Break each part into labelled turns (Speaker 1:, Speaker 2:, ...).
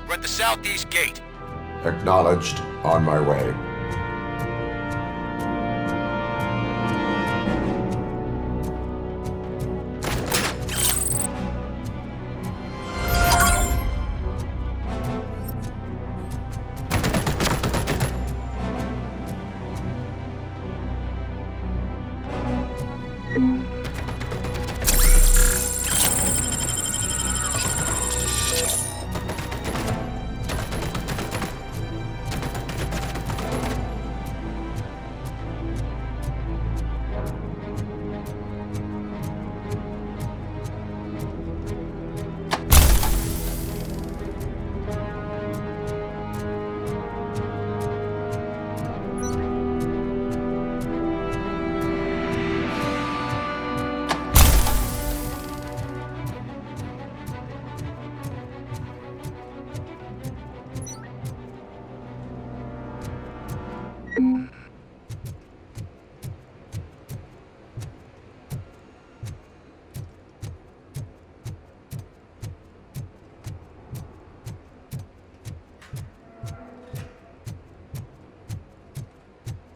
Speaker 1: We're at the southeast gate.
Speaker 2: Acknowledged. On my way.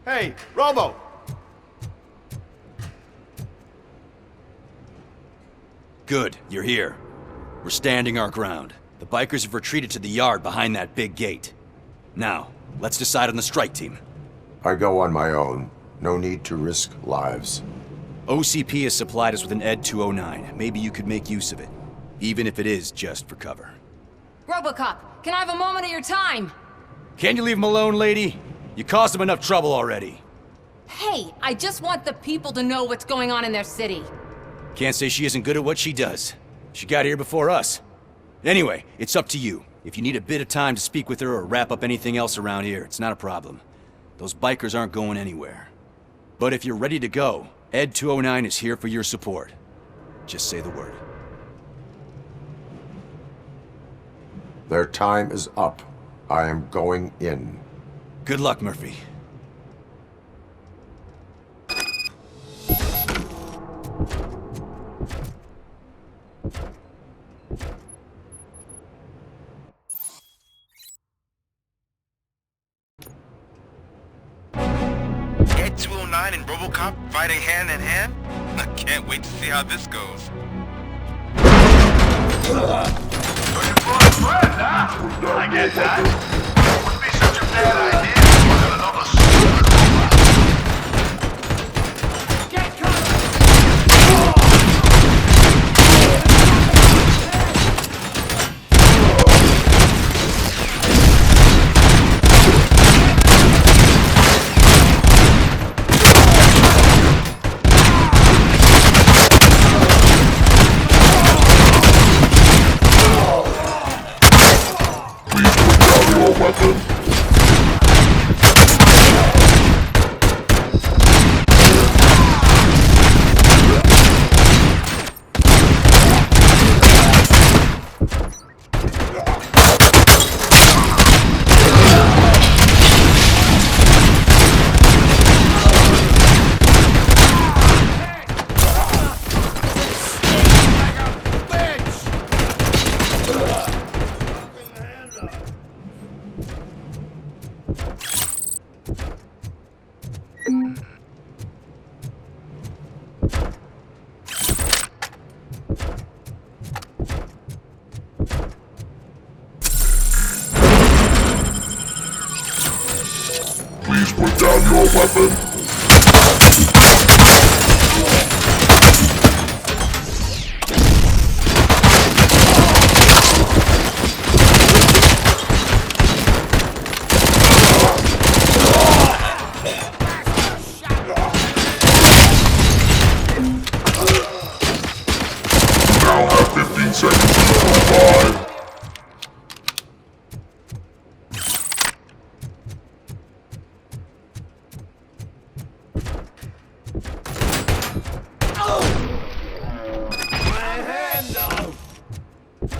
Speaker 3: Hey, Robo!
Speaker 4: Good, you're here. We're standing our ground. The bikers have retreated to the yard behind that big gate. Now, let's decide on the strike team.
Speaker 2: I go on my own. No need to risk lives.
Speaker 4: OCP has supplied us with an ED-209. Maybe you could make use of it. Even if it is just for cover.
Speaker 5: RoboCop, can I have a moment of your time?
Speaker 4: Can you leave him alone, lady? You caused him enough trouble already.
Speaker 5: Hey, I just want the people to know what's going on in their city.
Speaker 4: Can't say she isn't good at what she does. She got here before us. Anyway, it's up to you. If you need a bit of time to speak with her or wrap up anything else around here, it's not a problem. Those bikers aren't going anywhere. But if you're ready to go, ED-209 is here for your support. Just say the word.
Speaker 2: Their time is up. I am going in.
Speaker 4: Good luck, Murphy.
Speaker 1: ED-209 and RoboCop fighting hand in hand? I can't wait to see how this goes.
Speaker 6: I get that. Wouldn't be such a bad idea if you had another stupid Get Please put down your weapon. You now have 15 seconds to survive.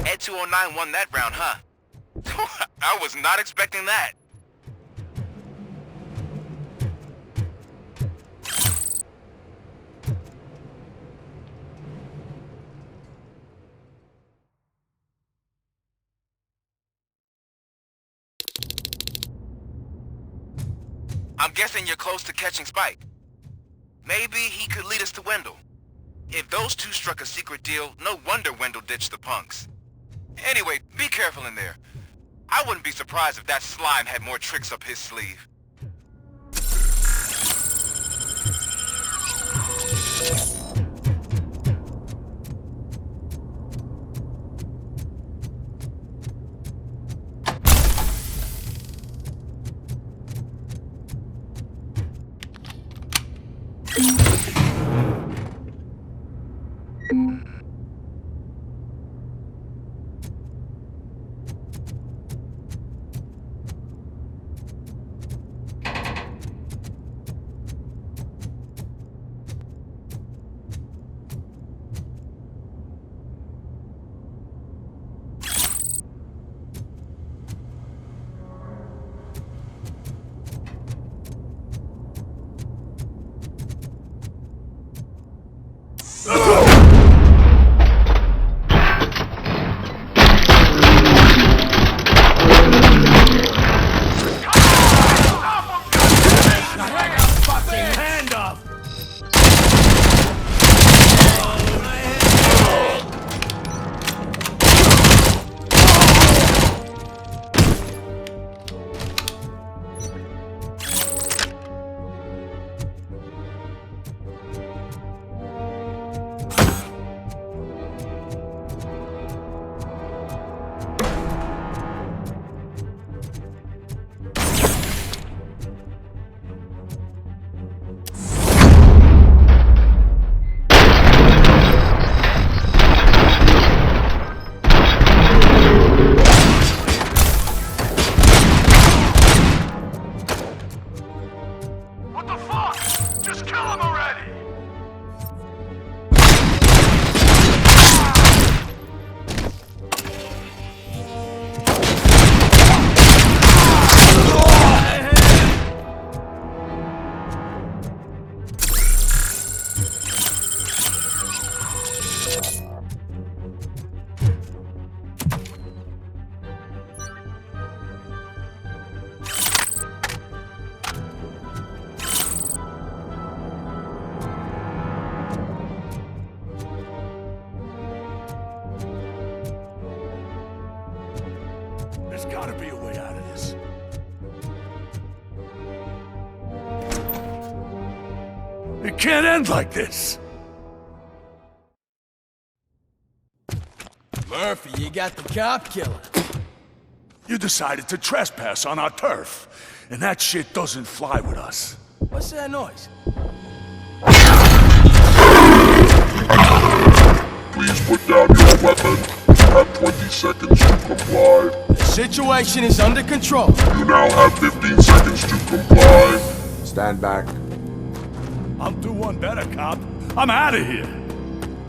Speaker 1: ED-209 won that round, huh? I was not expecting that. I'm guessing you're close to catching Spike. Maybe he could lead us to Wendell. If those two struck a secret deal, no wonder Wendell ditched the punks. Anyway, be careful in there. I wouldn't be surprised if that slime had more tricks up his sleeve.
Speaker 6: What the fuck? Just kill him already! There's gotta be a way out of this. It can't end like this!
Speaker 3: Murphy, you got the cop killer.
Speaker 6: You decided to trespass on our turf, and that shit doesn't fly with us.
Speaker 3: What's that noise?
Speaker 7: Please put down your weapon. You have 20 seconds to comply.
Speaker 3: The situation is under control.
Speaker 7: You now have 15 seconds to comply.
Speaker 2: Stand back.
Speaker 6: I'll do one better, cop. I'm out of here.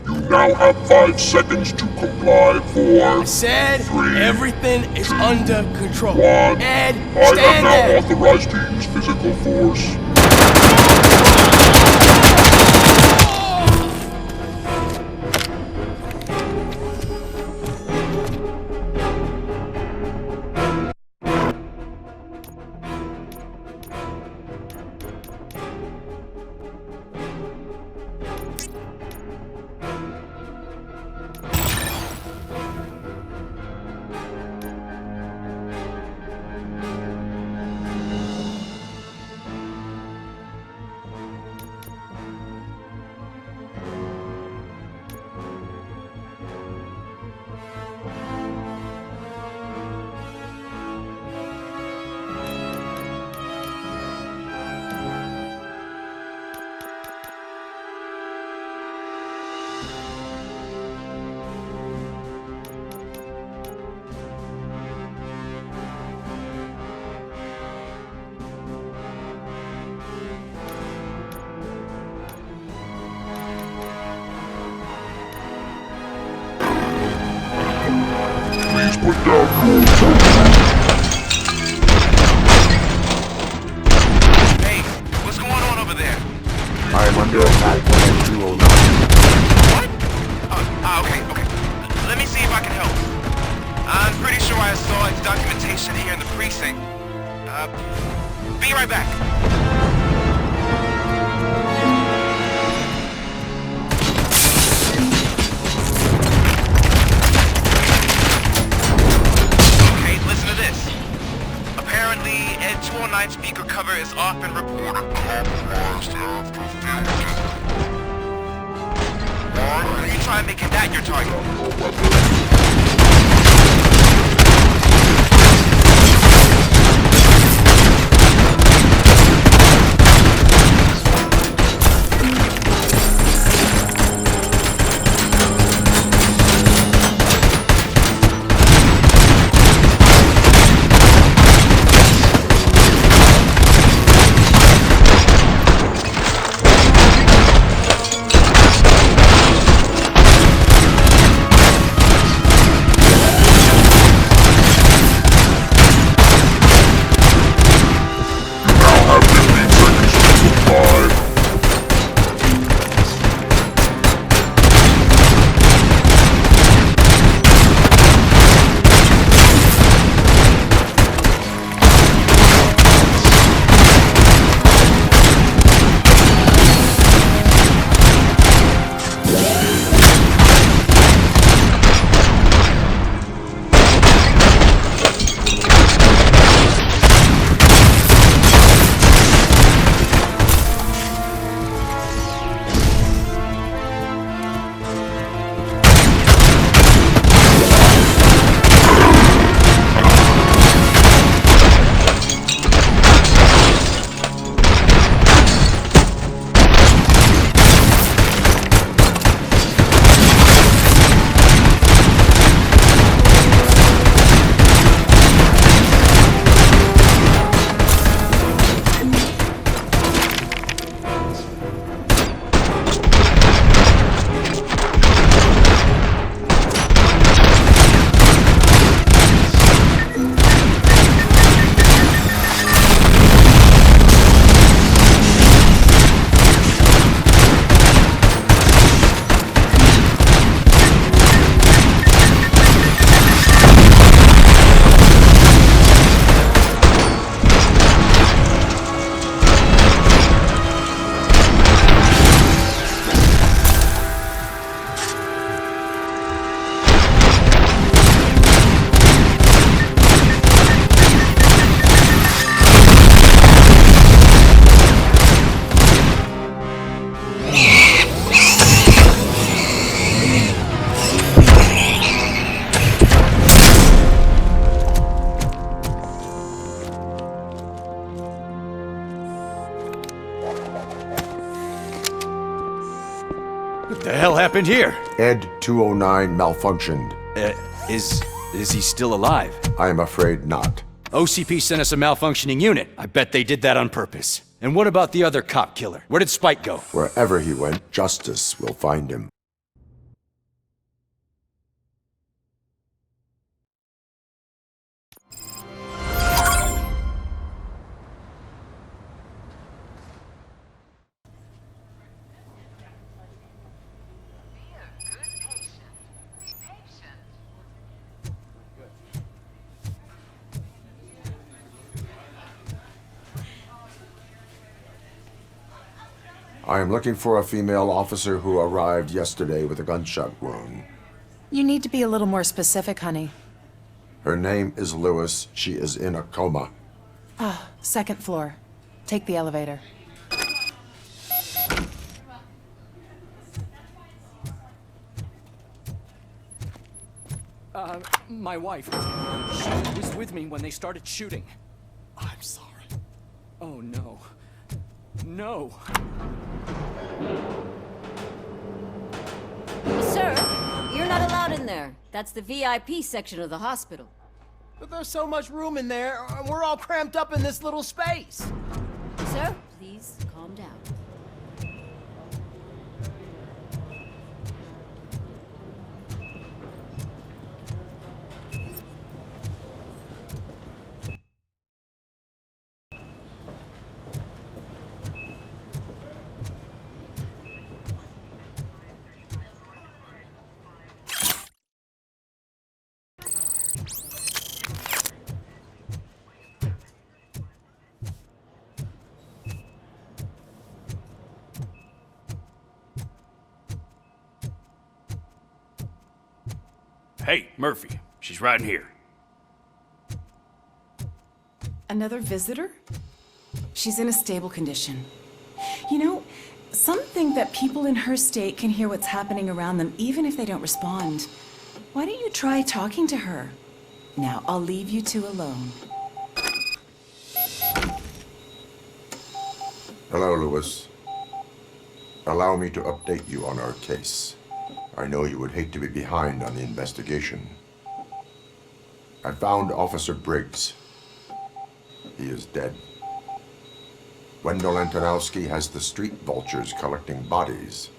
Speaker 7: You now have 5 seconds to comply. 4,
Speaker 3: I said
Speaker 7: 3,
Speaker 3: everything is under control.
Speaker 7: 1.
Speaker 3: Ed,
Speaker 7: I am
Speaker 3: stand
Speaker 7: now
Speaker 3: there.
Speaker 7: authorized to use physical force. Please put down your weapon.
Speaker 1: Hey, what's going on over there?
Speaker 2: I am under attack by ED-209.
Speaker 1: What? Okay. Let me see if I can help. I'm pretty sure I saw its documentation here in the precinct. Be right back. Okay, listen to this. Apparently, ED-209 speaker cover is off and reported compromised after fusion. Or you try making that your target.
Speaker 4: What the hell happened here?
Speaker 2: ED-209 malfunctioned.
Speaker 4: Is he still alive?
Speaker 2: I am afraid not.
Speaker 4: OCP sent us a malfunctioning unit. I bet they did that on purpose. And what about the other cop killer? Where did Spike go?
Speaker 2: Wherever he went, justice will find him. I am looking for a female officer who arrived yesterday with a gunshot wound.
Speaker 8: You need to be a little more specific, honey.
Speaker 2: Her name is Lewis. She is in a coma.
Speaker 8: Ah, second floor. Take the elevator.
Speaker 9: My wife. She was with me when they started shooting. I'm sorry. Oh, no. No.
Speaker 10: Sir, you're not allowed in there. That's the VIP section of the hospital.
Speaker 3: But there's so much room in there, and we're all cramped up in this little space.
Speaker 10: Sir, please calm down.
Speaker 11: Hey, Murphy. She's right here.
Speaker 8: Another visitor? She's in a stable condition. You know, some think that people in her state can hear what's happening around them even if they don't respond. Why don't you try talking to her? Now, I'll leave you two alone.
Speaker 2: Hello, Lewis. Allow me to update you on our case. I know you would hate to be behind on the investigation. I found Officer Briggs. He is dead. Wendell Antonowski has the street vultures collecting bodies.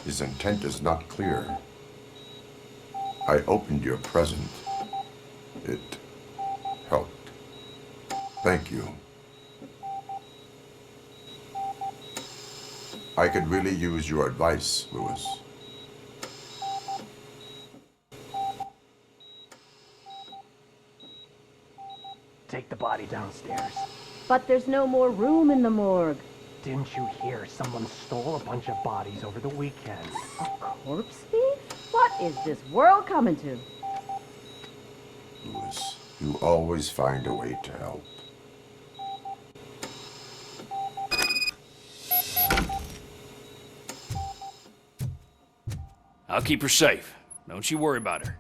Speaker 2: His intent is not clear. I opened your present. It helped. Thank you. I could really use your advice, Lewis.
Speaker 12: Take the body downstairs.
Speaker 10: But there's no more room in the morgue.
Speaker 12: Didn't you hear someone stole a bunch of bodies over the weekend?
Speaker 10: A corpse thief? What is this world coming to?
Speaker 2: Lewis, you always find a way to help.
Speaker 11: I'll keep her safe. Don't you worry about her.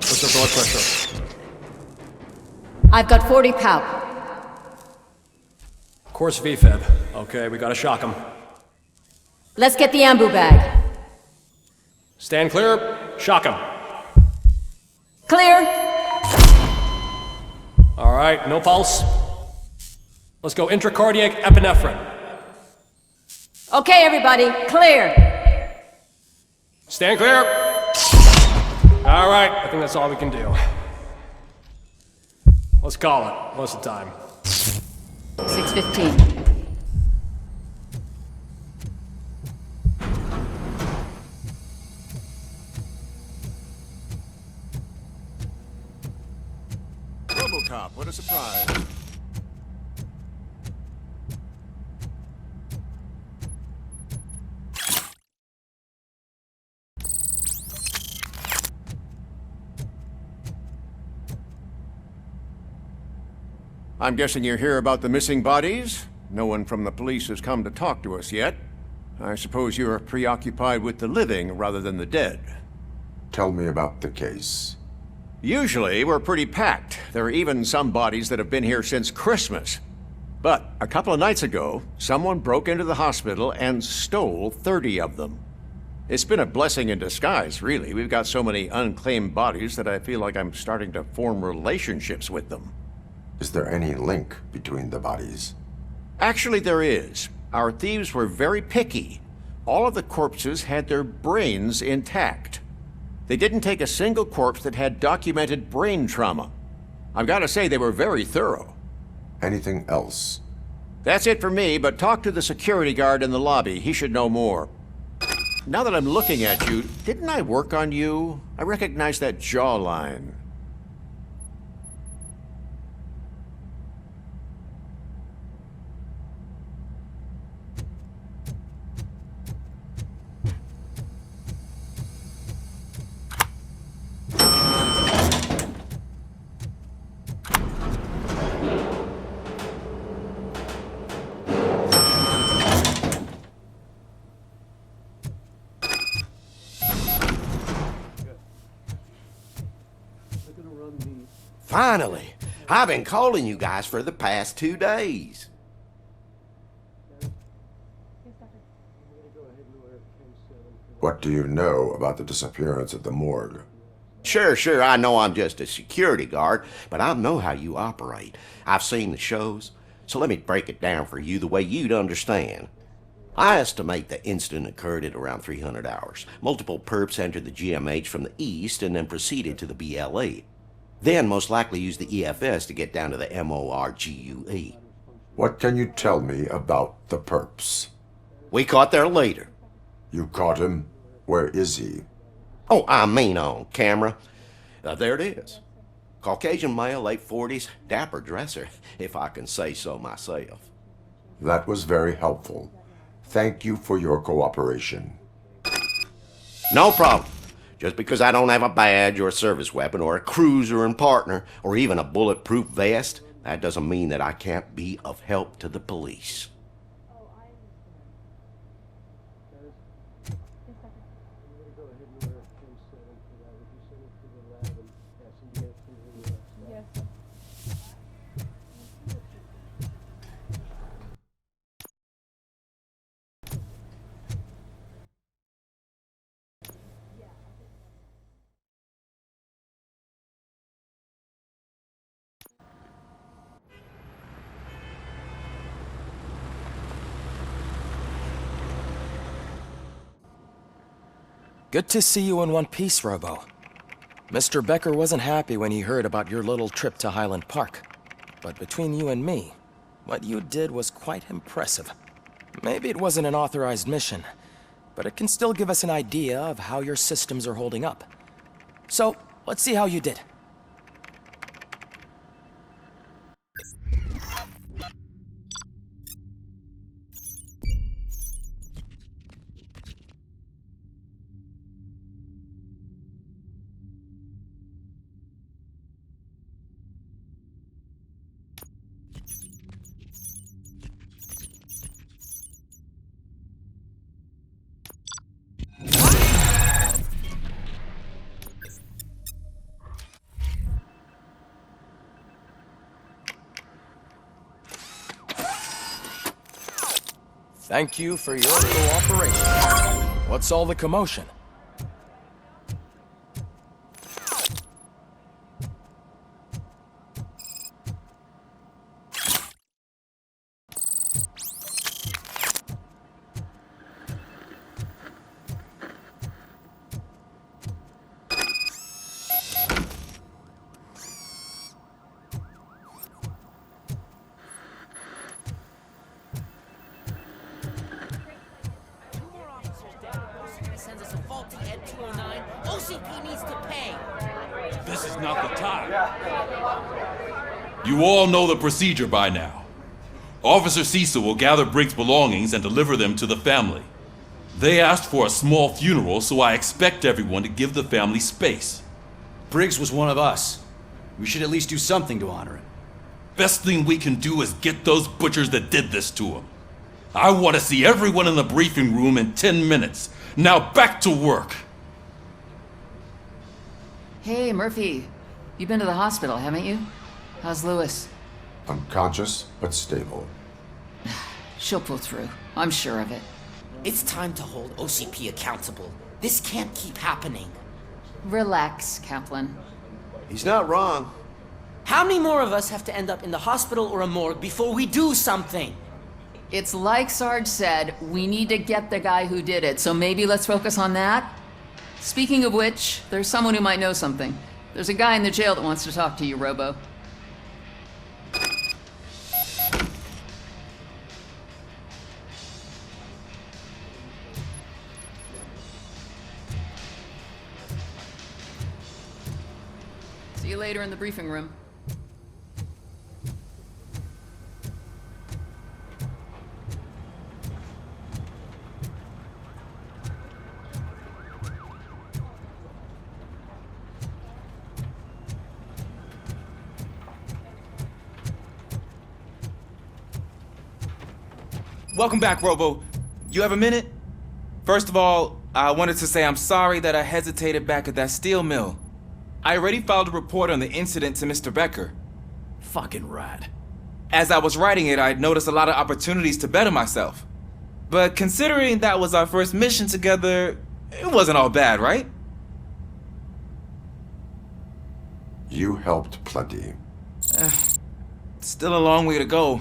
Speaker 13: What's her blood pressure?
Speaker 10: I've got 40 pow.
Speaker 13: Course VFib. Okay, we gotta shock him.
Speaker 10: Let's get the ambu bag.
Speaker 13: Stand clear. Shock him.
Speaker 10: Clear.
Speaker 13: All right, no pulse. Let's go intracardiac epinephrine.
Speaker 10: Okay, everybody, clear.
Speaker 13: Stand clear. All right, I think that's all we can do. Let's call it. What's the time?
Speaker 10: 6:15.
Speaker 2: RoboCop, what a surprise.
Speaker 14: I'm guessing you're here about the missing bodies? No one from the police has come to talk to us yet. I suppose you're preoccupied with the living rather than the dead.
Speaker 2: Tell me about the case.
Speaker 14: Usually, we're pretty packed. There are even some bodies that have been here since Christmas. But a couple of nights ago, someone broke into the hospital and stole 30 of them. It's been a blessing in disguise, really. We've got so many unclaimed bodies that I feel like I'm starting to form relationships with them.
Speaker 2: Is there any link between the bodies?
Speaker 14: Actually, there is. Our thieves were very picky. All of the corpses had their brains intact. They didn't take a single corpse that had documented brain trauma. I've got to say they were very thorough.
Speaker 2: Anything else?
Speaker 14: That's it for me, but talk to the security guard in the lobby. He should know more. Now that I'm looking at you, didn't I work on you? I recognize that jawline.
Speaker 15: Finally! I've been calling you guys for the past 2 days.
Speaker 2: What do you know about the disappearance at the morgue?
Speaker 15: Sure, I know I'm just a security guard, but I know how you operate. I've seen the shows, so let me break it down for you the way you'd understand. I estimate the incident occurred at around 300 hours. Multiple perps entered the GMH from the east and then proceeded to the BLE. Then most likely used the EFS to get down to the MORGUE.
Speaker 2: What can you tell me about the perps?
Speaker 15: We caught their leader.
Speaker 2: You caught him? Where is he?
Speaker 15: Oh, I mean on camera. There it is. Caucasian male, late 40s, dapper dresser, if I can say so myself.
Speaker 2: That was very helpful. Thank you for your cooperation.
Speaker 15: No problem. Just because I don't have a badge or a service weapon or a cruiser and partner or even a bulletproof vest, that doesn't mean that I can't be of help to the police.
Speaker 16: Good to see you in one piece, Robo. Mr. Becker wasn't happy when he heard about your little trip to Highland Park. But between you and me, what you did was quite impressive. Maybe it wasn't an authorized mission, but it can still give us an idea of how your systems are holding up. So, let's see how you did. Thank you for your cooperation. What's all the commotion?
Speaker 17: Sends us a faulty ED-209. OCP needs to pay.
Speaker 18: This is not the time. You all know the procedure by now. Officer Cecil will gather Briggs' belongings and deliver them to the family. They asked for a small funeral, so I expect everyone to give the family space.
Speaker 4: Briggs was one of us. We should at least do something to honor him.
Speaker 18: Best thing we can do is get those butchers that did this to him. I want to see everyone in the briefing room in 10 minutes. Now back to work.
Speaker 19: Hey, Murphy. You've been to the hospital, haven't you? How's Lewis?
Speaker 2: Unconscious, but stable.
Speaker 19: She'll pull through. I'm sure of it.
Speaker 17: It's time to hold OCP accountable. This can't keep happening.
Speaker 19: Relax, Kaplan.
Speaker 15: He's not wrong.
Speaker 17: How many more of us have to end up in the hospital or a morgue before we do something?
Speaker 19: It's like Sarge said, we need to get the guy who did it, so maybe let's focus on that? Speaking of which, there's someone who might know something. There's a guy in the jail that wants to talk to you, Robo. See you later in the briefing room.
Speaker 20: Welcome back, Robo. You have a minute? First of all, I wanted to say I'm sorry that I hesitated back at that steel mill. I already filed a report on the incident to Mr. Becker.
Speaker 4: Fucking rat.
Speaker 20: As I was writing it, I'd noticed a lot of opportunities to better myself. But considering that was our first mission together, it wasn't all bad, right?
Speaker 2: You helped plenty.
Speaker 20: Still a long way to go.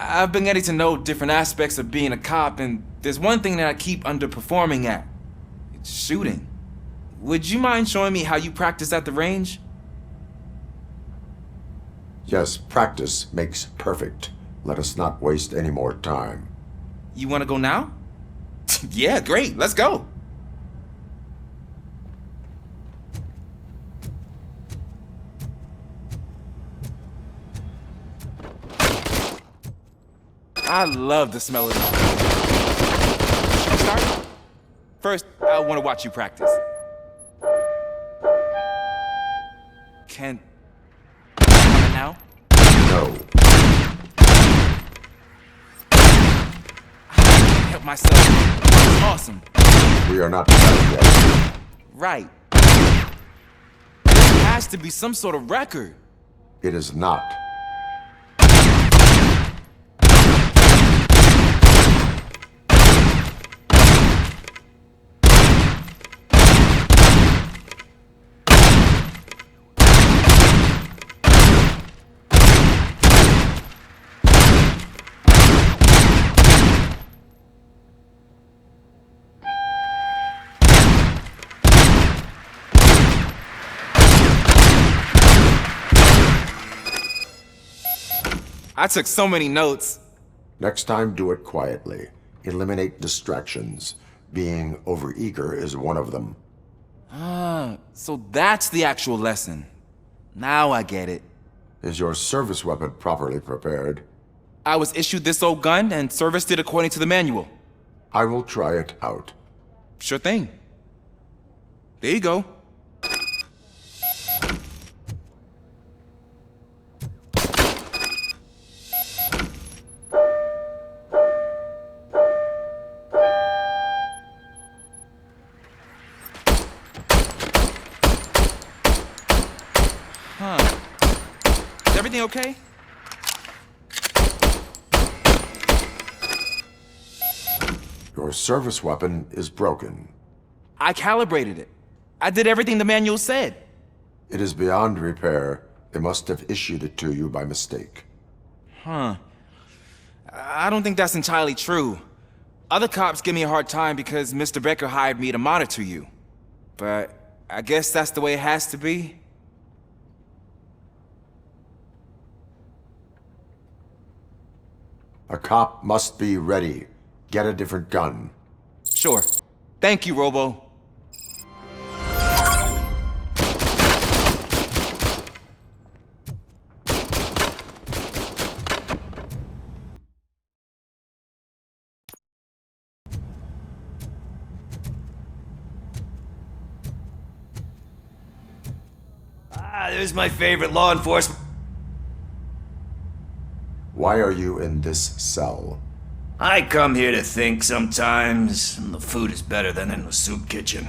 Speaker 20: I've been getting to know different aspects of being a cop, and there's one thing that I keep underperforming at. It's shooting. Would you mind showing me how you practice at the range?
Speaker 2: Yes, practice makes perfect. Let us not waste any more time.
Speaker 20: You want to go now? Yeah, great. Let's go. I love the smell of it. Should we start? First, I want to watch you practice. Can... now?
Speaker 2: No.
Speaker 20: I can't help myself. It's awesome.
Speaker 2: We are not done yet.
Speaker 20: Right. There has to be some sort of record.
Speaker 2: It is not.
Speaker 20: I took so many notes.
Speaker 2: Next time, do it quietly. Eliminate distractions. Being overeager is one of them.
Speaker 20: Ah, so that's the actual lesson. Now I get it.
Speaker 2: Is your service weapon properly prepared?
Speaker 20: I was issued this old gun and serviced it according to the manual.
Speaker 2: I will try it out.
Speaker 20: Sure thing. There you go. Is everything okay?
Speaker 2: Your service weapon is broken.
Speaker 20: I calibrated it. I did everything the manual said.
Speaker 2: It is beyond repair. They must have issued it to you by mistake.
Speaker 20: Huh. I don't think that's entirely true. Other cops give me a hard time because Mr. Becker hired me to monitor you. But I guess that's the way it has to be.
Speaker 2: A cop must be ready. Get a different gun.
Speaker 20: Sure. Thank you, Robo.
Speaker 4: There's my favorite law enforcement.
Speaker 2: Why are you in this cell?
Speaker 4: I come here to think sometimes, and the food is better than in the soup kitchen.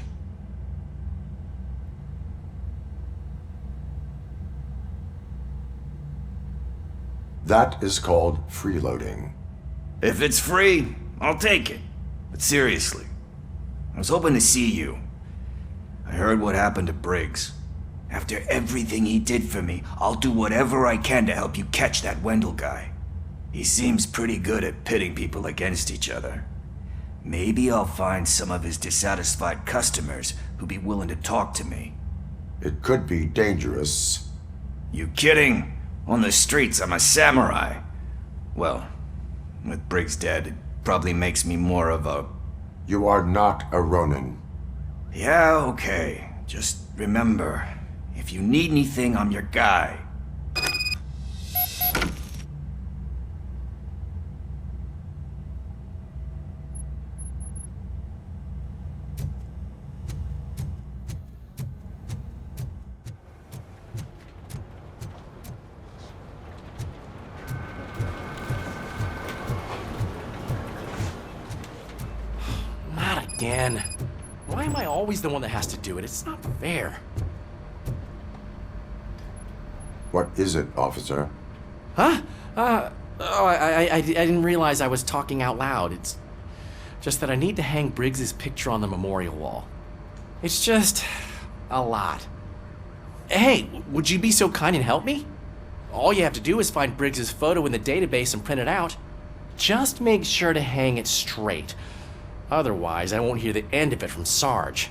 Speaker 2: That is called freeloading.
Speaker 4: If it's free, I'll take it. But seriously, I was hoping to see you. I heard what happened to Briggs. After everything he did for me, I'll do whatever I can to help you catch that Wendell guy. He seems pretty good at pitting people against each other. Maybe I'll find some of his dissatisfied customers who'd be willing to talk to me.
Speaker 2: It could be dangerous.
Speaker 4: You kidding? On the streets, I'm a samurai. Well, with Briggs dead, it probably makes me more of a...
Speaker 2: You are not a Ronin.
Speaker 4: Yeah, okay. Just remember, if you need anything, I'm your guy.
Speaker 17: Again. Why am I always the one that has to do it? It's not fair.
Speaker 2: What is it, officer?
Speaker 17: Huh? I didn't realize I was talking out loud. It's just that I need to hang Briggs's picture on the memorial wall. It's just a lot. Hey, would you be so kind and help me? All you have to do is find Briggs's photo in the database and print it out. Just make sure to hang it straight. Otherwise, I won't hear the end of it from Sarge.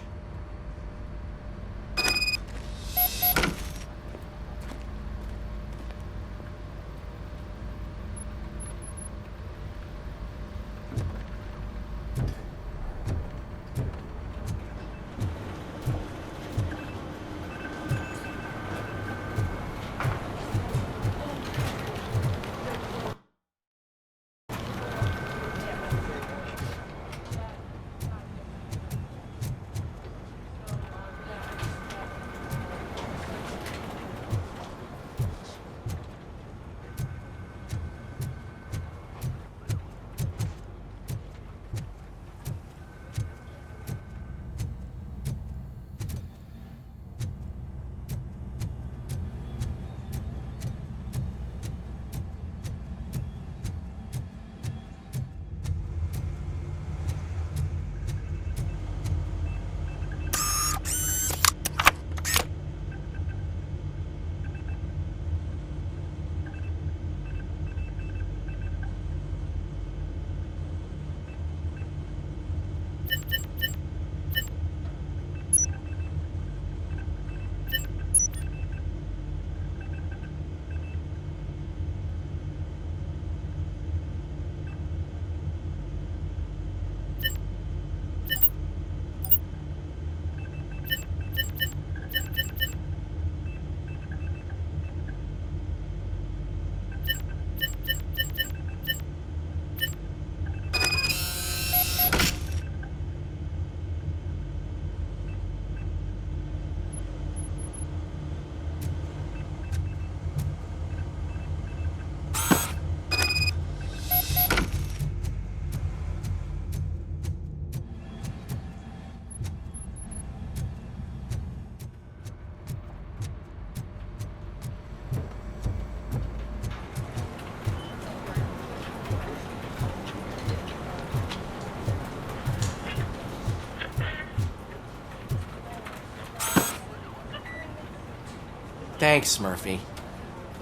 Speaker 17: Thanks, Murphy.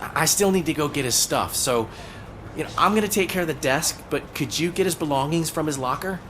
Speaker 17: I still need to go get his stuff, so, I'm gonna take care of the desk, but could you get his belongings from his locker?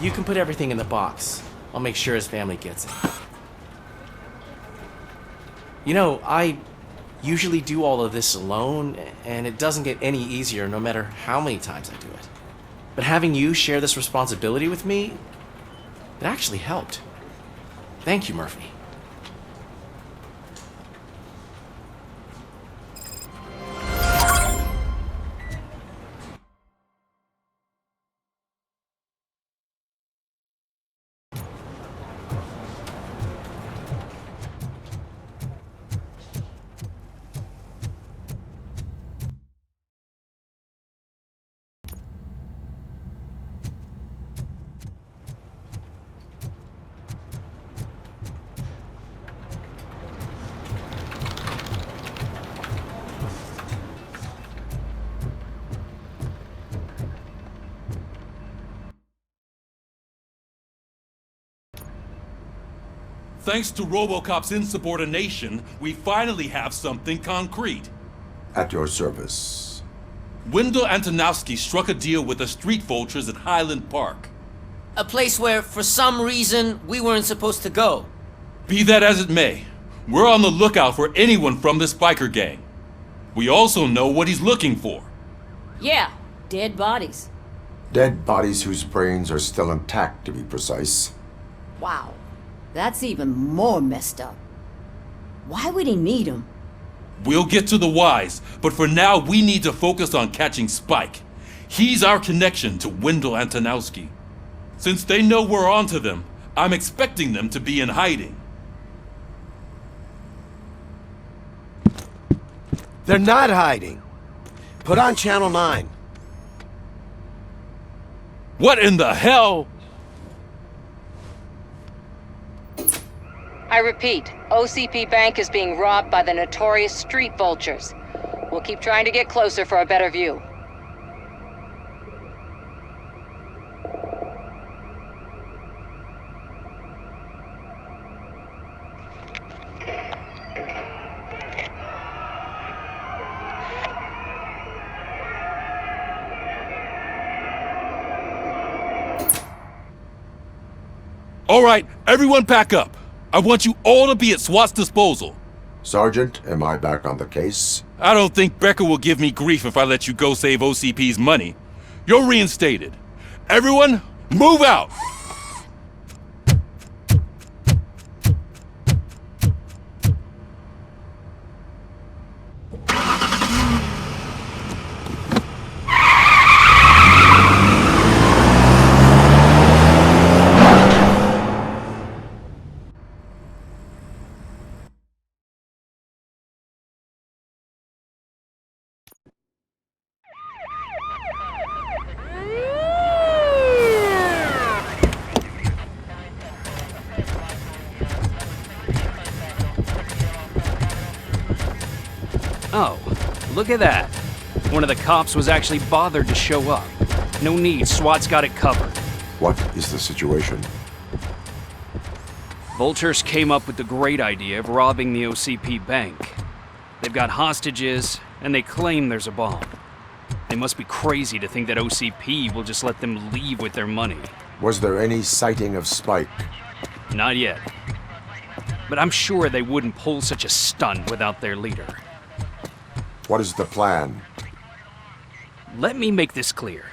Speaker 17: You can put everything in the box. I'll make sure his family gets it. I usually do all of this alone, and it doesn't get any easier no matter how many times I do it. But having you share this responsibility with me, it actually helped. Thank you, Murphy.
Speaker 18: Thanks to RoboCop's insubordination, we finally have something concrete.
Speaker 2: At your service.
Speaker 18: Wendell Antonowski struck a deal with the street vultures at Highland Park.
Speaker 3: A place where, for some reason, we weren't supposed to go.
Speaker 18: Be that as it may, we're on the lookout for anyone from this biker gang. We also know what he's looking for.
Speaker 10: Yeah, dead bodies.
Speaker 2: Dead bodies whose brains are still intact, to be precise.
Speaker 10: Wow, that's even more messed up. Why would he need them?
Speaker 18: We'll get to the whys, but for now we need to focus on catching Spike. He's our connection to Wendell Antonowski. Since they know we're onto them, I'm expecting them to be in hiding.
Speaker 15: They're not hiding. Put on Channel 9.
Speaker 18: What in the hell?
Speaker 21: I repeat, OCP Bank is being robbed by the notorious street vultures. We'll keep trying to get closer for a better view.
Speaker 18: All right, everyone pack up. I want you all to be at SWAT's disposal.
Speaker 2: Sergeant, am I back on the case?
Speaker 18: I don't think Becker will give me grief if I let you go save OCP's money. You're reinstated. Everyone, move out!
Speaker 11: Oh, look at that. One of the cops was actually bothered to show up. No need, SWAT's got it covered.
Speaker 2: What is the situation?
Speaker 11: Vultures came up with the great idea of robbing the OCP bank. They've got hostages, and they claim there's a bomb. They must be crazy to think that OCP will just let them leave with their money.
Speaker 2: Was there any sighting of Spike?
Speaker 11: Not yet. But I'm sure they wouldn't pull such a stunt without their leader.
Speaker 2: What is the plan?
Speaker 11: Let me make this clear.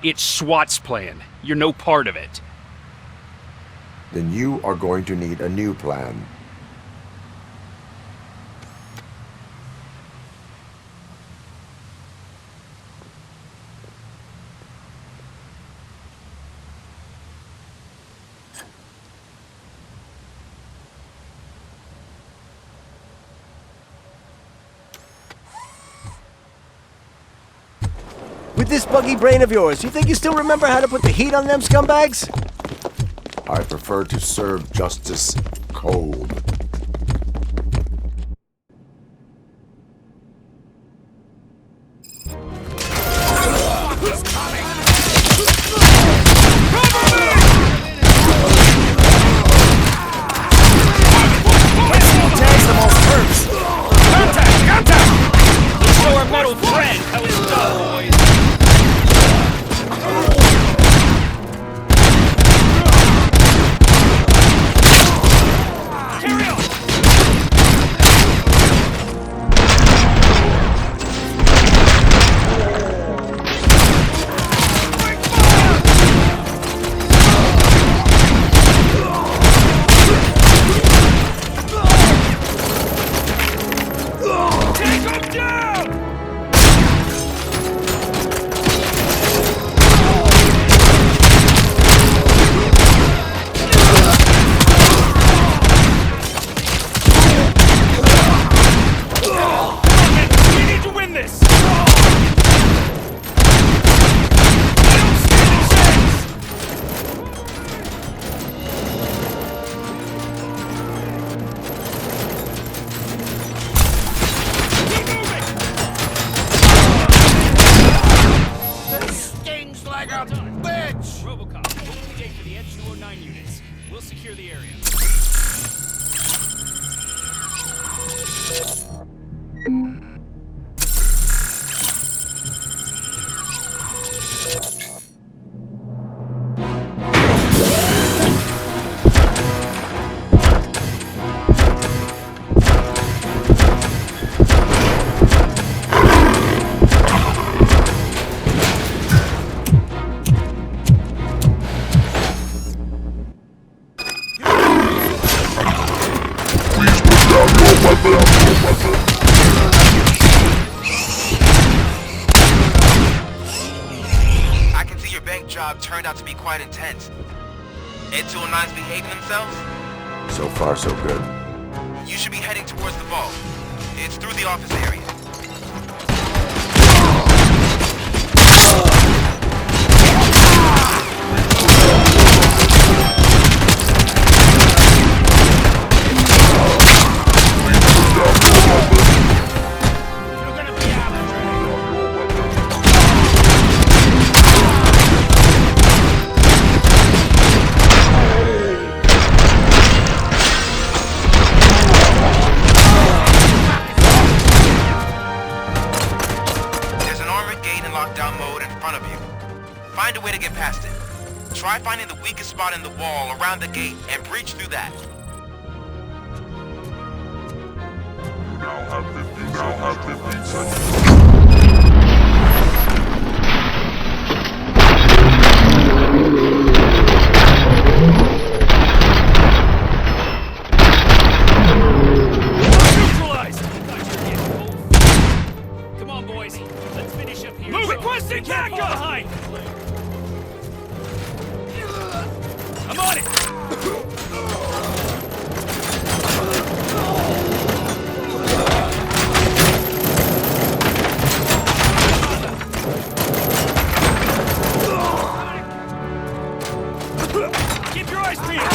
Speaker 11: It's SWAT's plan. You're no part of it.
Speaker 2: Then you are going to need a new plan.
Speaker 5: With this buggy brain of yours, you think you still remember how to put the heat on them scumbags?
Speaker 2: I prefer to serve justice cold.
Speaker 9: RoboCop, open the gate for the ED-209 units. We'll secure the area.
Speaker 1: I can see your bank job turned out to be quite intense. ED-209's behaving themselves?
Speaker 2: So far, so good.
Speaker 1: You should be heading towards the vault. It's through the office area. Lockdown mode in front of you. Find a way to get past it. Try finding the weakest spot in the wall around the gate and breach through that.
Speaker 7: You now have 15 seconds.
Speaker 9: Come on, boys. Let's finish up here. Move it! Requesting backup! Behind! I'm on it! Keep your eyes peeled!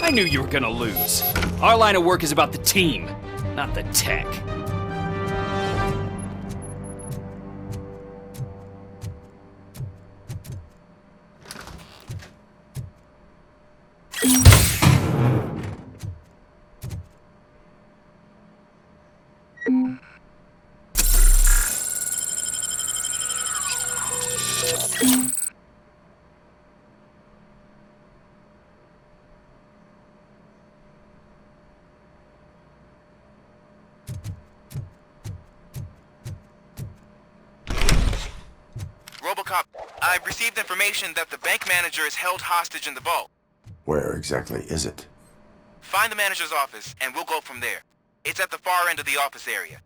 Speaker 9: I knew you were gonna lose. Our line of work is about the team, not the tech.
Speaker 1: I've received information that the bank manager is held hostage in the vault.
Speaker 2: Where exactly is it?
Speaker 1: Find the manager's office, and we'll go from there. It's at the far end of the office area.